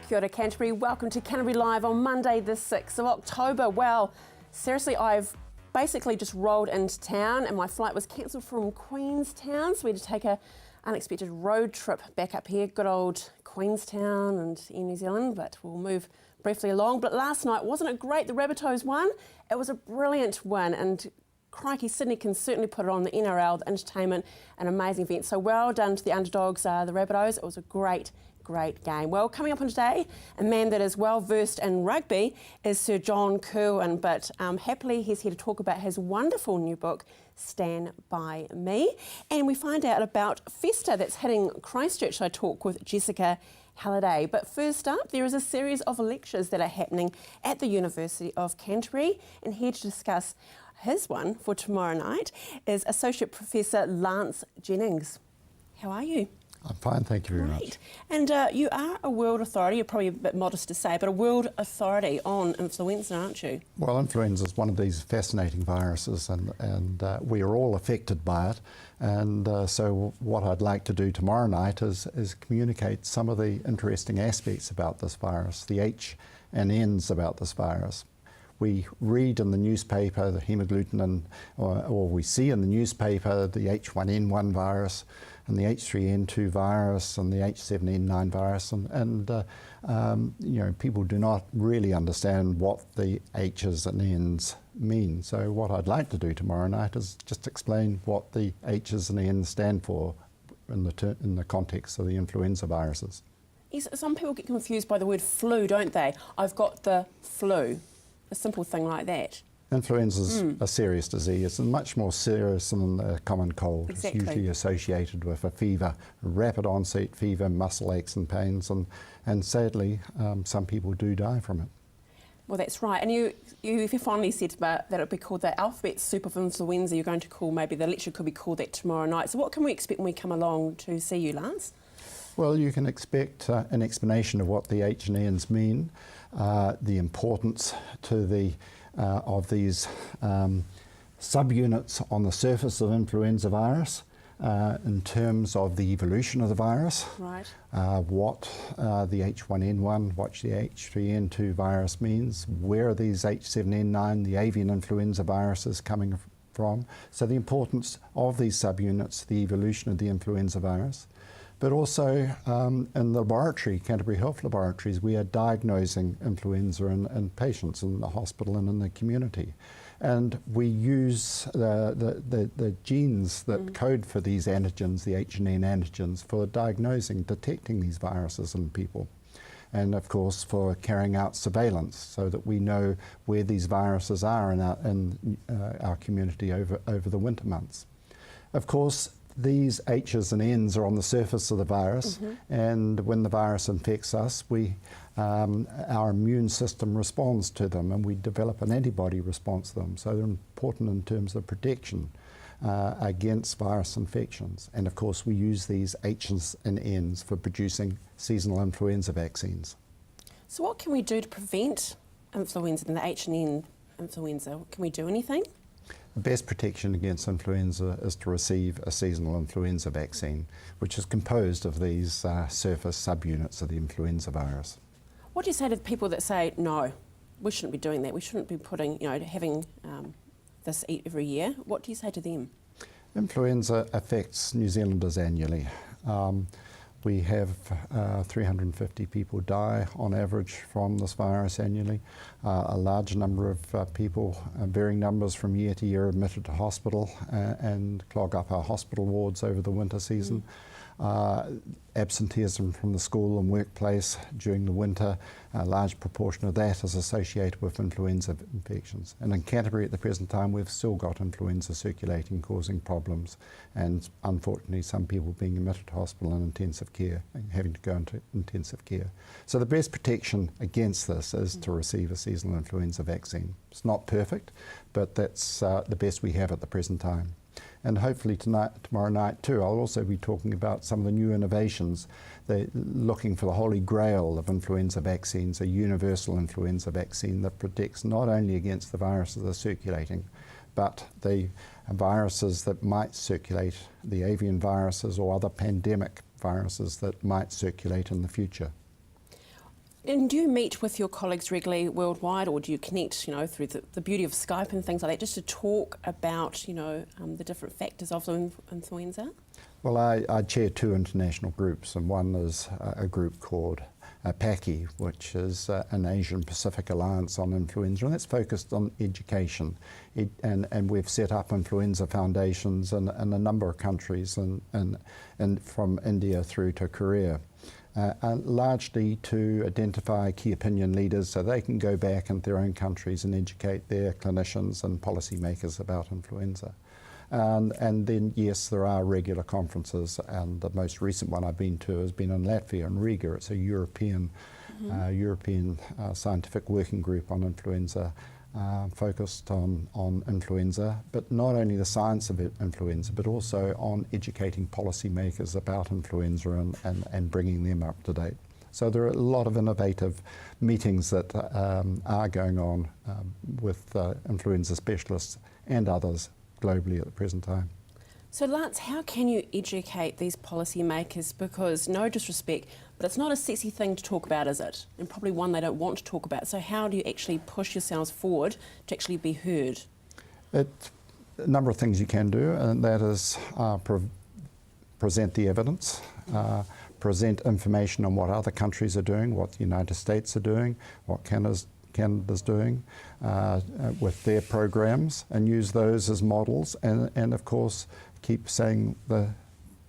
Kia ora Canterbury, welcome to Canterbury Live on Monday the 6th of October. Well, seriously, I've basically just rolled into town and my flight was cancelled from Queenstown, so we had to take a unexpected road trip back up here, good old Queenstown and Air New Zealand, but we'll move briefly along. But last night, wasn't it great? The Rabbitohs won. It was a brilliant win, and crikey, Sydney can certainly put it on the NRL, the entertainment, an amazing event. So well done to the underdogs, the Rabbitohs. It was a great game. Well, coming up on today, a man that is well versed in rugby is Sir John Kirwan, but happily he's here to talk about his wonderful new book, Stand By Me. And we find out about Festa that's hitting Christchurch. I talk with Jessica Halliday. But first up, there is a series of lectures that are happening at the University of Canterbury, and here to discuss his one for tomorrow night is Associate Professor Lance Jennings. How are you? I'm fine, thank you very much. And you are a world authority, you're probably a bit modest to say, but a world authority on influenza, aren't you? Well, influenza is one of these fascinating viruses, and we are all affected by it. And so what I'd like to do tomorrow night is communicate some of the interesting aspects about this virus, the H and N's about this virus. We read in the newspaper the hemagglutinin, or we see in the newspaper the H1N1 virus and the H3N2 virus and the H7N9 virus, and you know, people do not really understand what the H's and N's mean. So what I'd like to do tomorrow night is just explain what the H's and N's stand for in the context of the influenza viruses. Yes, some people get confused by the word flu, don't they? I've got the flu. A simple thing like that. Influenza is a serious disease and much more serious than the common cold. Exactly. It's usually associated with a fever, rapid onset fever, muscle aches and pains, and sadly some people do die from it. Well, that's right. And you finally said about that it would be called the alphabet soup of influenza. You're going to call, maybe the lecture could be called that tomorrow night. So what can we expect when we come along to see you, Lance? Well, you can expect an explanation of what the H and N's mean, the importance to the of these subunits on the surface of influenza virus in terms of the evolution of the virus, right. What the H1N1, what the H3N2 virus means, where are these H7N9, the avian influenza viruses coming from, so the importance of these subunits, the evolution of the influenza virus. But also in the laboratory, Canterbury Health Laboratories, we are diagnosing influenza in patients in the hospital and in the community. And we use the genes that code for these antigens, the H and N antigens, for diagnosing, detecting these viruses in people. And of course for carrying out surveillance so that we know where these viruses are in our community over the winter months. Of course, these H's and N's are on the surface of the virus, and when the virus infects us, our immune system responds to them, and we develop an antibody response to them. So they're important in terms of protection against virus infections. And of course, we use these H's and N's for producing seasonal influenza vaccines. So what can we do to prevent influenza and the H and N influenza? Can we do anything? The best protection against influenza is to receive a seasonal influenza vaccine, which is composed of these surface subunits of the influenza virus. What do you say to the people that say, no, we shouldn't be doing that, we shouldn't be putting, having this every year? What do you say to them? Influenza affects New Zealanders annually. We have 350 people die on average from this virus annually. A large number of people, varying numbers from year to year, admitted to hospital and clog up our hospital wards over the winter season. Absenteeism from the school and workplace during the winter, a large proportion of that is associated with influenza infections. And in Canterbury at the present time, we've still got influenza circulating, causing problems, and unfortunately some people being admitted to hospital and intensive care, and having to go into intensive care. So the best protection against this is to receive a seasonal influenza vaccine. It's not perfect, but that's the best we have at the present time. And hopefully tomorrow night too, I'll also be talking about some of the new innovations. They're looking for the holy grail of influenza vaccines, a universal influenza vaccine that protects not only against the viruses that are circulating, but the viruses that might circulate, the avian viruses or other pandemic viruses that might circulate in the future. And do you meet with your colleagues regularly worldwide, or do you connect, you know, through the beauty of Skype and things like that, just to talk about, you know, the different factors of influenza? Well, I chair 2 international groups, and one is a group called PACI, which is an Asian Pacific Alliance on Influenza, and that's focused on education. And we've set up influenza foundations in a number of countries, and from India through to Korea. Largely to identify key opinion leaders so they can go back into their own countries and educate their clinicians and policymakers about influenza. And then, yes, there are regular conferences, and the most recent one I've been to has been in Latvia, in Riga. It's a European scientific working group on influenza, focused on influenza, but not only the science of influenza, but also on educating policymakers about influenza and bringing them up to date. So there are a lot of innovative meetings that are going on with influenza specialists and others globally at the present time. So Lance, how can you educate these policymakers? Because, no disrespect, but it's not a sexy thing to talk about, is it? And probably one they don't want to talk about. So how do you actually push yourselves forward to actually be heard? A number of things you can do, and that is present the evidence, present information on what other countries are doing, what the United States are doing, what Canada's doing with their programs, and use those as models, and of course keep saying the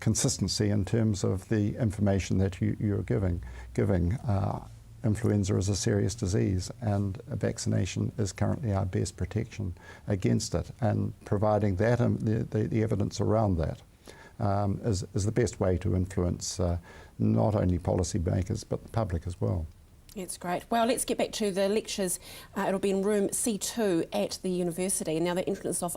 consistency in terms of the information that you're giving. Influenza is a serious disease, and a vaccination is currently our best protection against it, and providing that the evidence around that is the best way to influence not only policymakers but the public as well. It's great. Well, let's get back to the lectures. It'll be in room C2 at the university. Now, the entrance off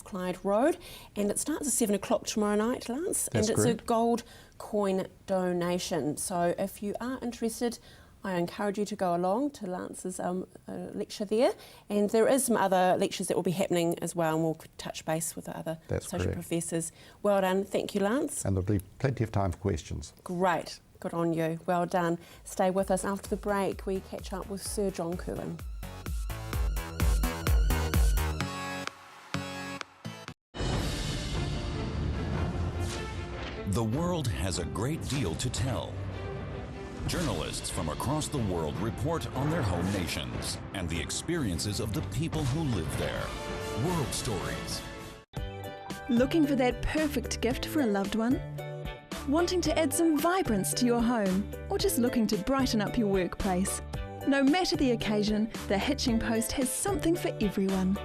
Clyde Road, and it starts at 7 o'clock tomorrow night, Lance. That's and it's correct. a gold coin donation. So if you are interested, I encourage you to go along to Lance's lecture there. And there is some other lectures that will be happening as well, and we'll touch base with the other associate professors. Well done. Thank you, Lance. And there'll be plenty of time for questions. Great. Good on you. Well done. Stay with us. After the break, we catch up with Sir John Kirwan. The world has a great deal to tell. Journalists from across the world report on their home nations and the experiences of the people who live there. World Stories. Looking for that perfect gift for a loved one? Wanting to add some vibrance to your home, or just looking to brighten up your workplace? No matter the occasion, the Hitching Post has something for everyone.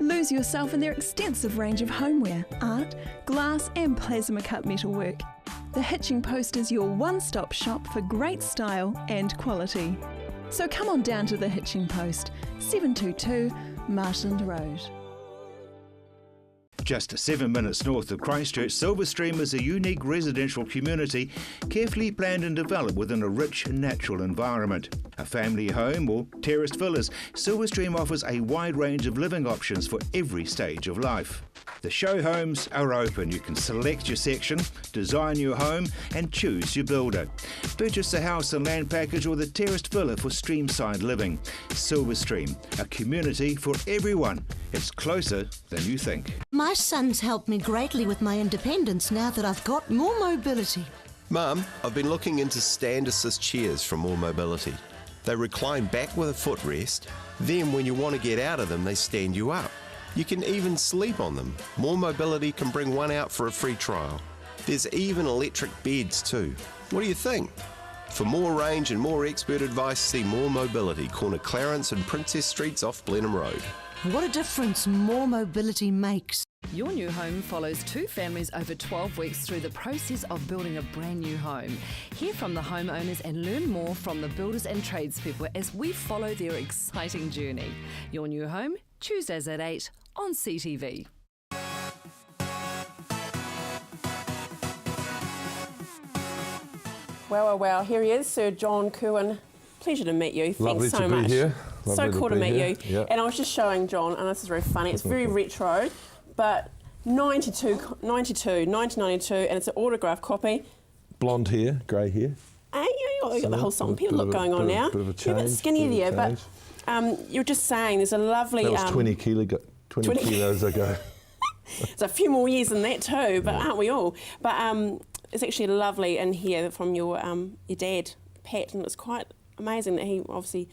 Lose yourself in their extensive range of homeware, art, glass and plasma cut metalwork. The Hitching Post is your one-stop shop for great style and quality. So come on down to the Hitching Post, 722 Marshland Road. Just 7 minutes north of Christchurch, Silverstream is a unique residential community carefully planned and developed within a rich and natural environment. A family home or terraced villas, Silverstream offers a wide range of living options for every stage of life. The show homes are open. You can select your section, design your home and choose your builder. Purchase a house and land package or the terraced villa for streamside living. Silverstream, a community for everyone. It's closer than you think. My son's helped me greatly with my independence now that I've got more mobility. Mum, I've been looking into stand assist chairs from More Mobility. They recline back with a footrest. Then when you want to get out of them, they stand you up. You can even sleep on them. More Mobility can bring one out for a free trial. There's even electric beds too. What do you think? For more range and more expert advice, see More Mobility, corner Clarence and Princess Streets off Blenheim Road. What a difference more mobility makes. Your new home follows 2 families over 12 weeks through the process of building a brand new home. Hear from the homeowners and learn more from the builders and tradespeople as we follow their exciting journey. Your new home, Tuesdays at 8 on CTV. Well, here he is, Sir John Kirwan. Pleasure to meet you. Lovely Thanks so to be much. here. So cool to meet you. Yeah. And I was just showing John, and this is very funny, it's very retro, but 1992, and it's an autograph copy. Blonde hair, grey hair. You got the whole song people look going on now. Bit of a You're a bit change, skinny bit of there, a change. but you're just saying there's a lovely... That was 20 kilos ago. It's a few more years than that too, but aren't we all? But it's actually lovely in here from your dad, Pat, and it's quite amazing that he obviously,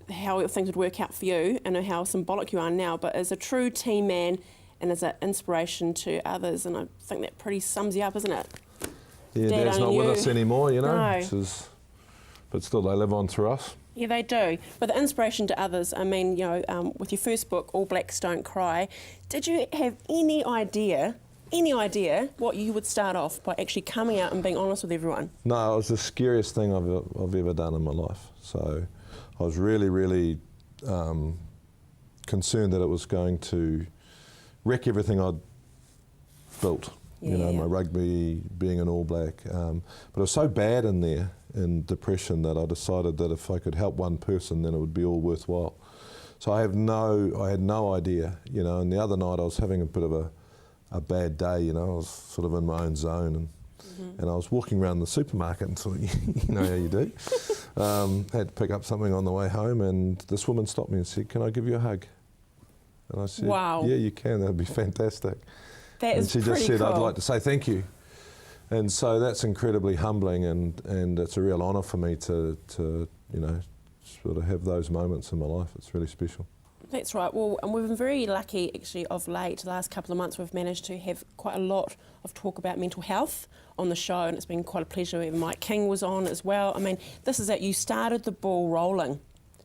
how things would work out for you and how symbolic you are now, but as a true team man and as an inspiration to others, and I think that pretty sums you up, isn't it? Yeah, Dad, Dad's not with you. us anymore, you know. No. But still, they live on through us. Yeah, they do. But the inspiration to others, I mean, with your first book, All Blacks Don't Cry, did you have any idea what you would start off by actually coming out and being honest with everyone? No, it was the scariest thing I've ever done in my life. So I was really, really concerned that it was going to wreck everything I'd built. My rugby, being an All Black. But it was so bad in there, in depression, that I decided that if I could help one person, then it would be all worthwhile. So I had no idea, and the other night I was having a bit of a bad day, I was sort of in my own zone, and I was walking around the supermarket and sort of, you know how you do. Had to pick up something on the way home, and this woman stopped me and said, "Can I give you a hug?" And I said, "Wow. Yeah, you can, that'd be fantastic." That is and she just said, cool. "I'd like to say thank you." And so that's incredibly humbling, and it's a real honour for me to sort of have those moments in my life. It's really special. That's right. Well, and we've been very lucky, actually, of late, the last couple of months, we've managed to have quite a lot of talk about mental health on the show, and it's been quite a pleasure. Even Mike King was on as well. I mean, this is it. You started the ball rolling.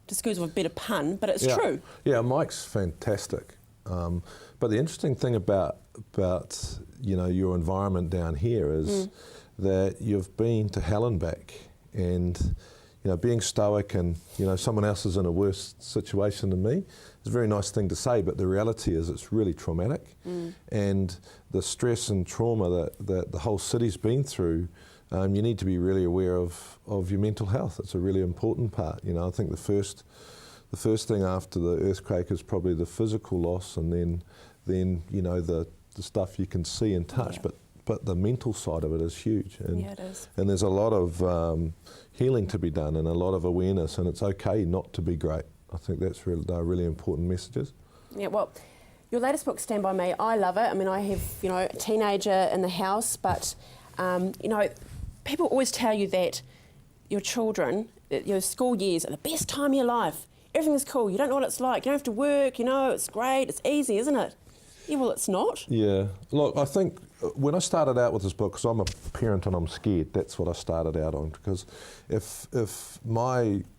Just goes with a better pun, but it's true. Yeah, Mike's fantastic. But the interesting thing about your environment down here is that you've been to hell and back, and being stoic and someone else is in a worse situation than me is a very nice thing to say, but the reality is it's really traumatic, and the stress and trauma that the whole city's been through, you need to be really aware of your mental health. It's a really important part. I think the first thing after the earthquake is probably the physical loss, and then the stuff you can see and touch, but the mental side of it is huge. And, it is. And there's a lot of healing to be done and a lot of awareness, and it's okay not to be great. I think they're really important messages. Yeah, well, your latest book, Stand By Me, I love it. I mean, I have, a teenager in the house, but, people always tell you that your children, your school years are the best time of your life. Everything's cool. You don't know what it's like. You don't have to work, it's great. It's easy, isn't it? Yeah, well, it's not. Yeah. Look, I think when I started out with this book, because I'm a parent and I'm scared, that's what I started out on. Because if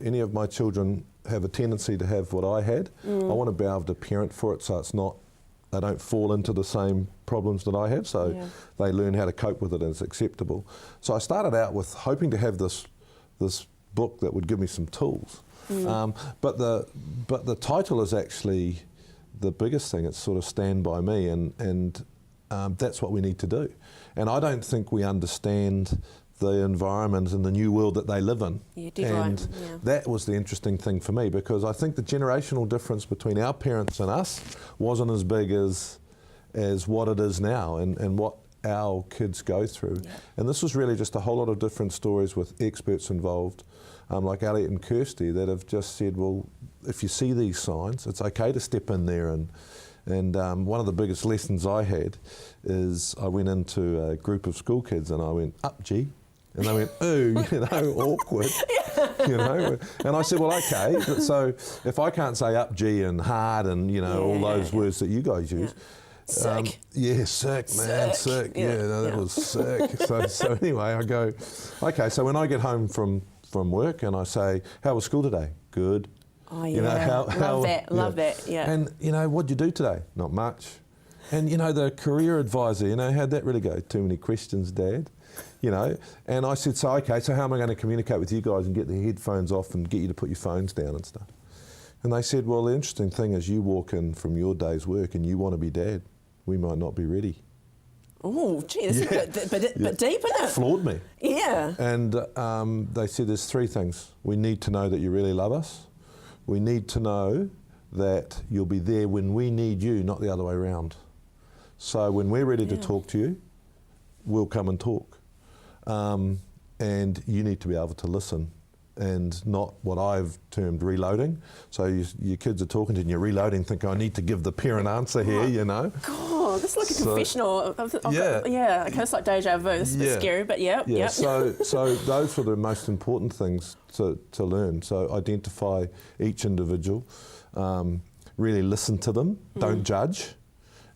any of my children have a tendency to have what I had, I want to be able to parent for it, so it's not, they don't fall into the same problems that I have, so they learn how to cope with it and it's acceptable. So I started out with hoping to have this book that would give me some tools. But the title is actually the biggest thing. It's sort of Stand By Me, and that's what we need to do. And I don't think we understand the environment and the new world that they live in. Yeah, dead and right. Yeah. that was the interesting thing for me, because I think the generational difference between our parents and us wasn't as big as what it is now, and what our kids go through. Yeah. And this was really just a whole lot of different stories with experts involved, like Elliot and Kirsty, that have just said, well, if you see these signs, it's okay to step in there. And one of the biggest lessons I had is I went into a group of school kids and I went, "Up, G." And they went, "Ooh," awkward, And I said, well, okay, so if I can't say "up, G" and "hard" and, all those words that you guys use. Sick. Sick, man, sick. That was sick. So anyway, I go, okay, so when I get home from work and I say, "How was school today?" "Good." Oh, yeah. Love that, yeah. And, what'd you do today? "Not much." And, the career advisor, how'd that really go? "Too many questions, Dad." And I said, so how am I going to communicate with you guys and get the headphones off and get you to put your phones down and stuff? And they said, well, the interesting thing is you walk in from your day's work and you want to be Dad. We might not be ready. Oh, gee, that's a bit deep, isn't it? Floored me. Yeah. And they said there's three things. We need to know that you really love us. We need to know that you'll be there when we need you, not the other way around. So when we're ready to talk to you, we'll come and talk. and you need to be able to listen and not what I've termed reloading. So your kids are talking to you and you're reloading, thinking, I need to give the parent answer here, you know. God, this is like a confessional. Yeah, okay, it's like deja vu. This is a bit scary, but yeah. So those are the most important things to learn. So identify each individual, really listen to them, don't judge,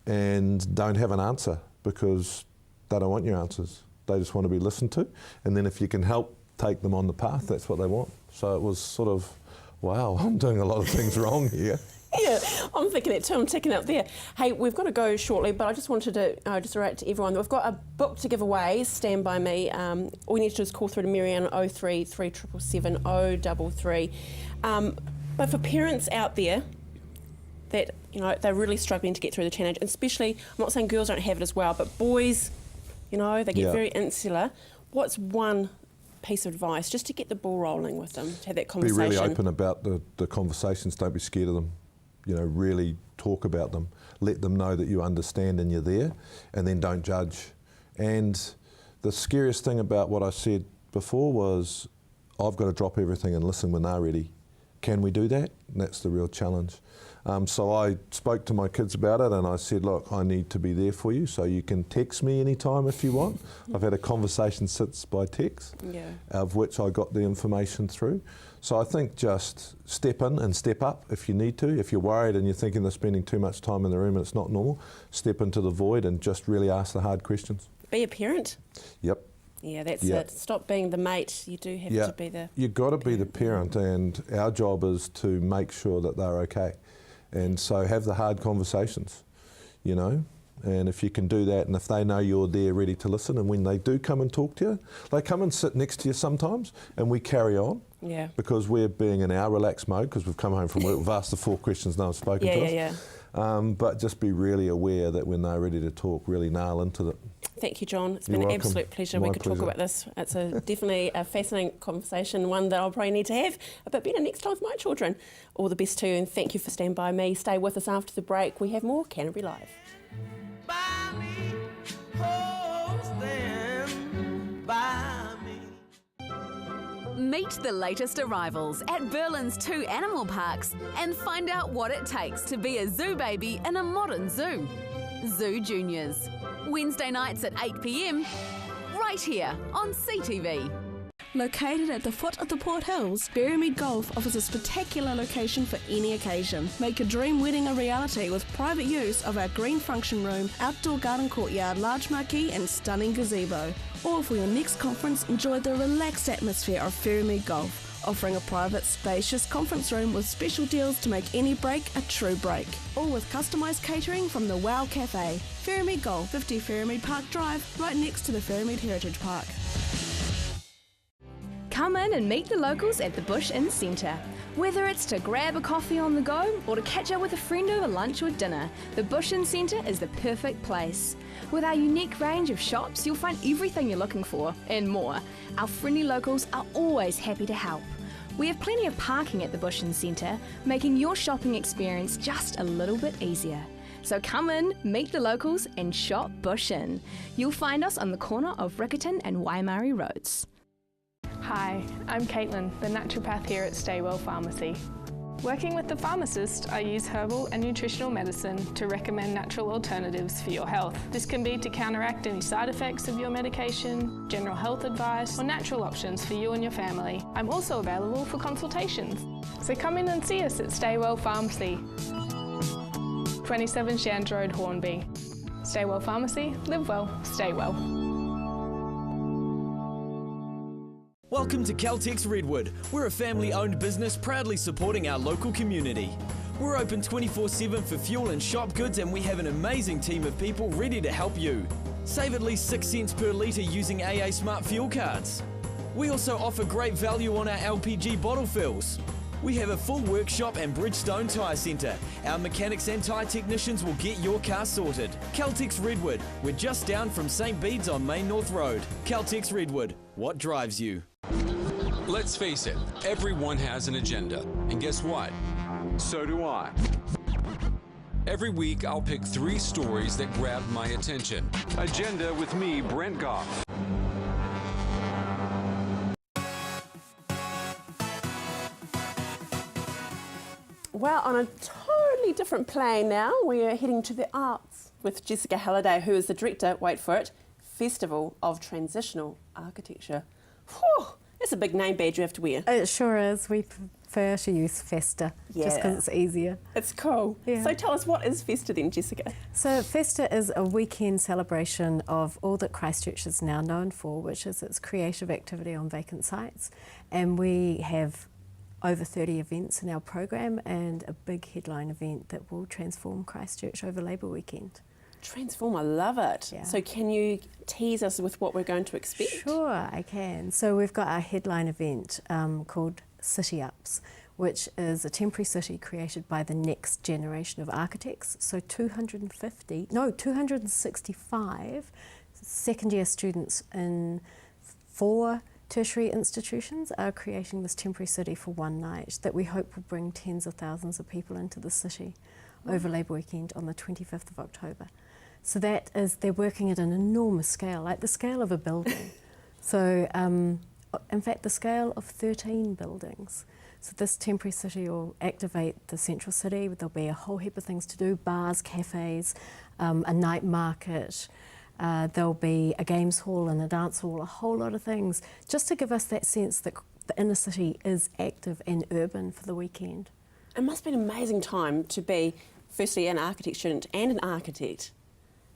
and don't have an answer, because they don't want your answers. They just want to be listened to. And then if you can help take them on the path, that's what they want. So it was sort of, wow, I'm doing a lot of things wrong here. Yeah, I'm thinking it too. I'm ticking up there. Hey, we've got to go shortly, but I just wanted to just write to everyone that we've got a book to give away. Stand by me. All you need to do is call through to Marianne 03 3777 033. But for parents out there that they're really struggling to get through the challenge, and especially, I'm not saying girls don't have it as well, but boys, they get very insular. What's one piece of advice just to get the ball rolling with them, to have that conversation? Be really open about the conversations. Don't be scared of them. Really talk about them. Let them know that you understand and you're there, and then don't judge. And the scariest thing about what I said before was, I've got to drop everything and listen when they're ready. Can we do that? And that's the real challenge. So I spoke to my kids about it, and I said, look, I need to be there for you, so you can text me anytime if you want. I've had a conversation since by text, of which I got the information through. So I think just step in and step up if you need to. If you're worried and you're thinking they're spending too much time in the room and it's not normal, step into the void and just really ask the hard questions. Be a parent. Yep. Yeah, that's it. Stop being the mate. You do have to be the You've got to be the parent, and our job is to make sure that they're okay. And so have the hard conversations, and if you can do that, and if they know you're there ready to listen, and when they do come and talk to you, they come and sit next to you sometimes, and we carry on. Yeah. Because we're being in our relaxed mode, because we've come home from work, we've asked the 4 questions no one's spoken to us. But just be really aware that when they're ready to talk, really nail into it. Thank you, John. It's been an absolute pleasure. We could talk about this. It's definitely a fascinating conversation, one that I'll probably need to have a bit better next time with my children. All the best to you, and thank you for standing by me. Stay with us after the break. We have more Canterbury Live. By me, oh, stand by me. Meet the latest arrivals at Berlin's 2 animal parks and find out what it takes to be a zoo baby in a modern zoo. Zoo Juniors. Wednesday nights at 8 p.m, right here on CTV. Located at the foot of the Port Hills, Berrymead Golf offers a spectacular location for any occasion. Make your dream wedding a reality with private use of our green function room, outdoor garden courtyard, large marquee and stunning gazebo. Or for your next conference, enjoy the relaxed atmosphere of Berrymead Golf, offering a private, spacious conference room with special deals to make any break a true break. All with customised catering from the Wow Cafe. Berrymead Golf, 50 Berrymead Park Drive, right next to the Berrymead Heritage Park. Come in and meet the locals at the Bush Inn Centre. Whether it's to grab a coffee on the go or to catch up with a friend over lunch or dinner, the Bush Inn Centre is the perfect place. With our unique range of shops, you'll find everything you're looking for and more. Our friendly locals are always happy to help. We have plenty of parking at the Bush Inn Centre, making your shopping experience just a little bit easier. So come in, meet the locals and shop Bush Inn. You'll find us on the corner of Riccarton and Waimari Roads. Hi, I'm Caitlin, the naturopath here at Staywell Pharmacy. Working with the pharmacist, I use herbal and nutritional medicine to recommend natural alternatives for your health. This can be to counteract any side effects of your medication, general health advice, or natural options for you and your family. I'm also available for consultations. So come in and see us at Staywell Pharmacy, 27 Shand Road, Hornby. Staywell Pharmacy, live well, stay well. Welcome to Caltex Redwood. We're a family-owned business proudly supporting our local community. We're open 24/7 for fuel and shop goods, and we have an amazing team of people ready to help you. Save at least 6 cents per litre using AA Smart Fuel cards. We also offer great value on our LPG bottle fills. We have a full workshop and Bridgestone Tyre Centre. Our mechanics and tyre technicians will get your car sorted. Caltex Redwood. We're just down from St Bede's on Main North Road. Caltex Redwood. What drives you? Let's face it, everyone has an agenda. And guess what? So do I. Every week, I'll pick 3 stories that grab my attention. Agenda with me, Brent Goff. Well, on a totally different plane now, we are heading to the arts with Jessica Halliday, who is the director, wait for it, Festival of Transitional Architecture. Whew, that's a big name badge you have to wear. It sure is. We prefer to use Festa, just because it's easier. It's cool. Yeah. So tell us, what is Festa then, Jessica? So Festa is a weekend celebration of all that Christchurch is now known for, which is its creative activity on vacant sites. And we have over 30 events in our program and a big headline event that will transform Christchurch over Labour Weekend. Transform, I love it. Yeah. So can you tease us with what we're going to expect? Sure, I can. So we've got our headline event called City Ups, which is a temporary city created by the next generation of architects. So 265 second-year students in 4 tertiary institutions are creating this temporary city for one night that we hope will bring tens of thousands of people into the city over Labour Weekend on the 25th of October. So that is, they're working at an enormous scale, like the scale of a building. So in fact, the scale of 13 buildings. So this temporary city will activate the central city. There'll be a whole heap of things to do, bars, cafes, a night market. There'll be a games hall and a dance hall, a whole lot of things, just to give us that sense that the inner city is active and urban for the weekend. It must be an amazing time to be, firstly, an architect student and an architect,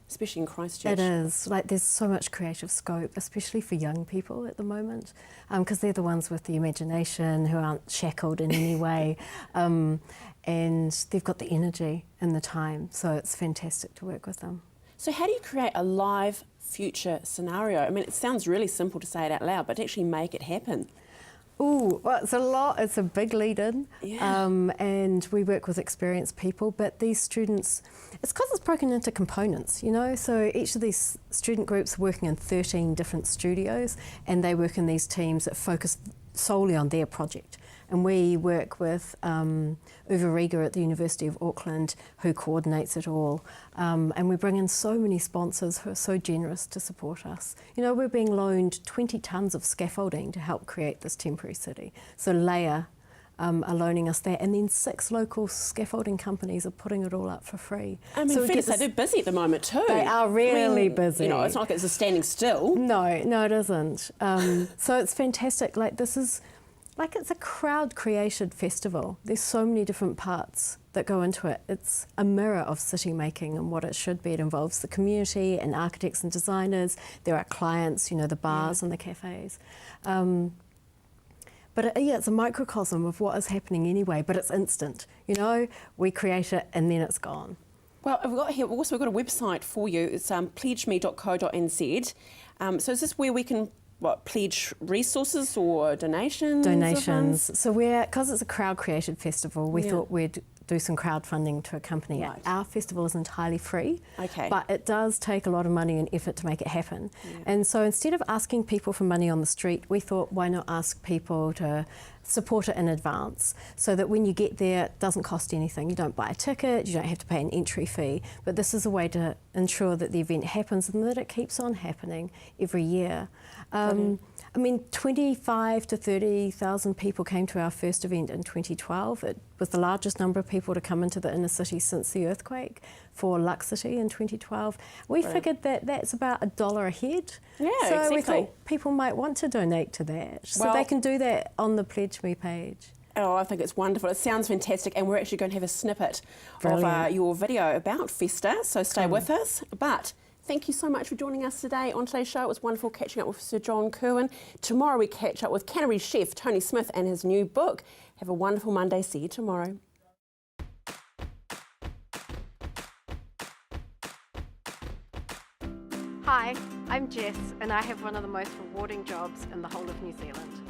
especially in Christchurch. It is. Like, there's so much creative scope, especially for young people at the moment, because they're the ones with the imagination, who aren't shackled in any way, and they've got the energy and the time, so it's fantastic to work with them. So how do you create a live future scenario? I mean, it sounds really simple to say it out loud, but to actually make it happen. Ooh, well, it's a lot. It's a big lead-in, yeah. And we work with experienced people. But these students, it's because it's broken into components, you know. So each of these student groups are working in 13 different studios, and they work in these teams that focus solely on their project. And we work with Uwe Rieger at the University of Auckland, who coordinates it all. And we bring in so many sponsors who are so generous to support us. You know, we're being loaned 20 tonnes of scaffolding to help create this temporary city. So Leia are loaning us that, and then 6 local scaffolding companies are putting it all up for free. I mean, so they're busy at the moment too. They are really busy. You know, it's not like it's a standing still. No, it isn't. So it's fantastic. Like, this is, like, it's a crowd-created festival. There's so many different parts that go into it. It's a mirror of city making and what it should be. It involves the community and architects and designers. There are clients, you know, the bars and the cafes. But it's a microcosm of what is happening anyway, but it's instant. You know, we create it and then it's gone. Well, we've got a website for you. It's pledgeme.co.nz. So is this where we can pledge resources or donations? Donations. So because it's a crowd-created festival, we thought we'd do some crowdfunding to accompany it. Our festival is entirely free, but it does take a lot of money and effort to make it happen. Yeah. And so instead of asking people for money on the street, we thought, why not ask people to support it in advance, so that when you get there, it doesn't cost anything. You don't buy a ticket, you don't have to pay an entry fee, but this is a way to ensure that the event happens and that it keeps on happening every year. I mean, 25 to 30,000 people came to our first event in 2012. It was the largest number of people to come into the inner city since the earthquake for Lux City in 2012. We figured that that's about $1 a head. Yeah, so exactly. we thought people might want to donate to that. So they can do that on the Pledge Me page. Oh, I think it's wonderful. It sounds fantastic, and we're actually going to have a snippet of your video about Festa, so stay with us. But thank you so much for joining us today on today's show. It was wonderful catching up with Sir John Kirwan. Tomorrow we catch up with Canterbury chef Tony Smith and his new book. Have a wonderful Monday. See you tomorrow. Hi, I'm Jess, and I have one of the most rewarding jobs in the whole of New Zealand.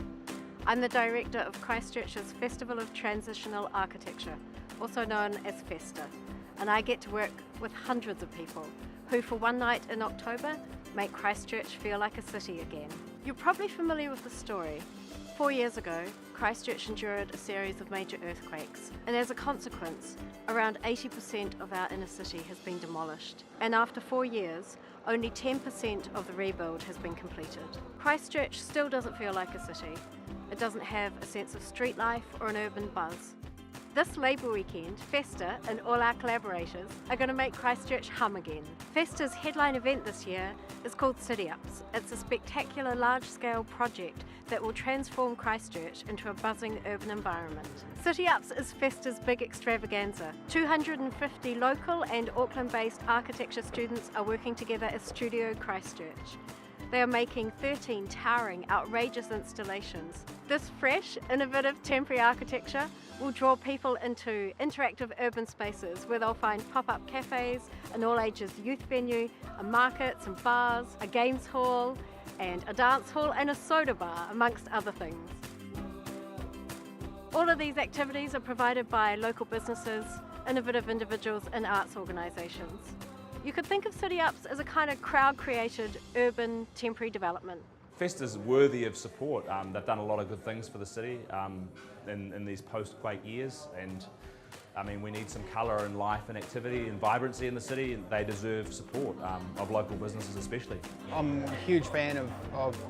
I'm the director of Christchurch's Festival of Transitional Architecture, also known as Festa, and I get to work with hundreds of people who, for one night in October, make Christchurch feel like a city again. You're probably familiar with the story. 4 years ago, Christchurch endured a series of major earthquakes, and as a consequence, around 80% of our inner city has been demolished. And after 4 years, only 10% of the rebuild has been completed. Christchurch still doesn't feel like a city. It doesn't have a sense of street life or an urban buzz. This Labour weekend, Festa and all our collaborators are going to make Christchurch hum again. Festa's headline event this year is called City Ups. It's a spectacular large-scale project that will transform Christchurch into a buzzing urban environment. City Ups is Festa's big extravaganza. 250 local and Auckland-based architecture students are working together as Studio Christchurch. They are making 13 towering, outrageous installations. This fresh, innovative temporary architecture will draw people into interactive urban spaces where they'll find pop-up cafes, an all-ages youth venue, a market, some bars, a games hall, and a dance hall and a soda bar, amongst other things. All of these activities are provided by local businesses, innovative individuals and arts organisations. You could think of City Ups as a kind of crowd-created urban temporary development. Festa's worthy of support. They've done a lot of good things for the city in these post-quake years, and I mean, we need some colour and life and activity and vibrancy in the city, and they deserve support of local businesses especially. I'm a huge fan of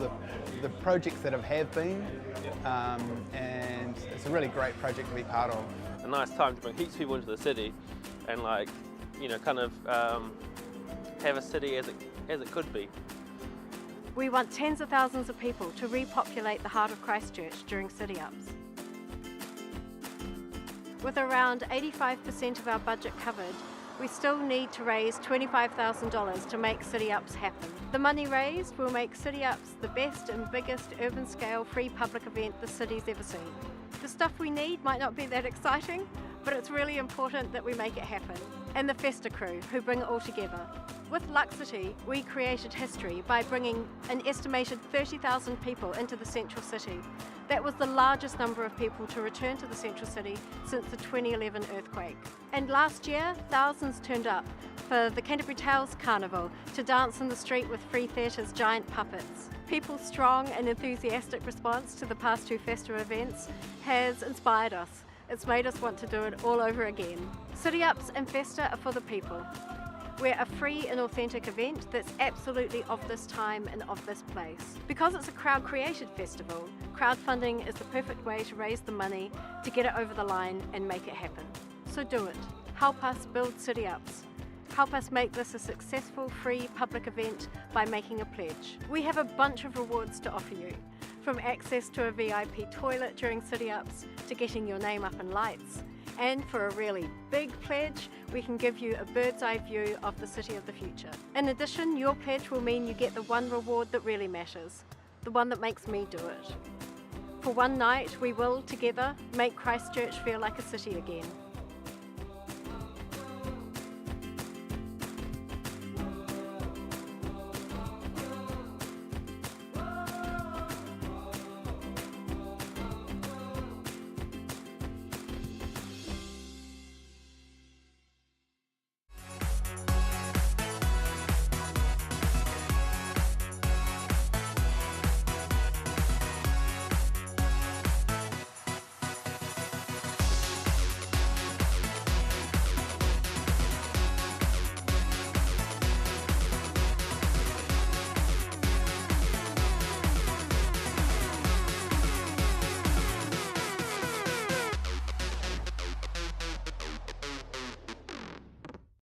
the projects that have been, and it's a really great project to be part of. A nice time to bring heaps of people into the city and kind of have a city as it could be. We want tens of thousands of people to repopulate the heart of Christchurch during City Ups. With around 85% of our budget covered, we still need to raise $25,000 to make City Ups happen. The money raised will make City Ups the best and biggest urban scale free public event the city's ever seen. The stuff we need might not be that exciting, but it's really important that we make it happen. And the Festa crew, who bring it all together. With Luxity, we created history by bringing an estimated 30,000 people into the central city. That was the largest number of people to return to the central city since the 2011 earthquake. And last year, thousands turned up for the Canterbury Tales Carnival to dance in the street with Free Theatre's giant puppets. People's strong and enthusiastic response to the past two Festa events has inspired us. It's made us want to do it all over again. City Ups and Festa are for the people. We're a free and authentic event that's absolutely of this time and of this place. Because it's a crowd-created festival, crowdfunding is the perfect way to raise the money to get it over the line and make it happen. So do it. Help us build City Ups. Help us make this a successful free public event by making a pledge. We have a bunch of rewards to offer you, from access to a VIP toilet during City Ups to getting your name up in lights. And for a really big pledge, we can give you a bird's eye view of the city of the future. In addition, your pledge will mean you get the one reward that really matters, the one that makes me do it. For one night, we will, together, make Christchurch feel like a city again.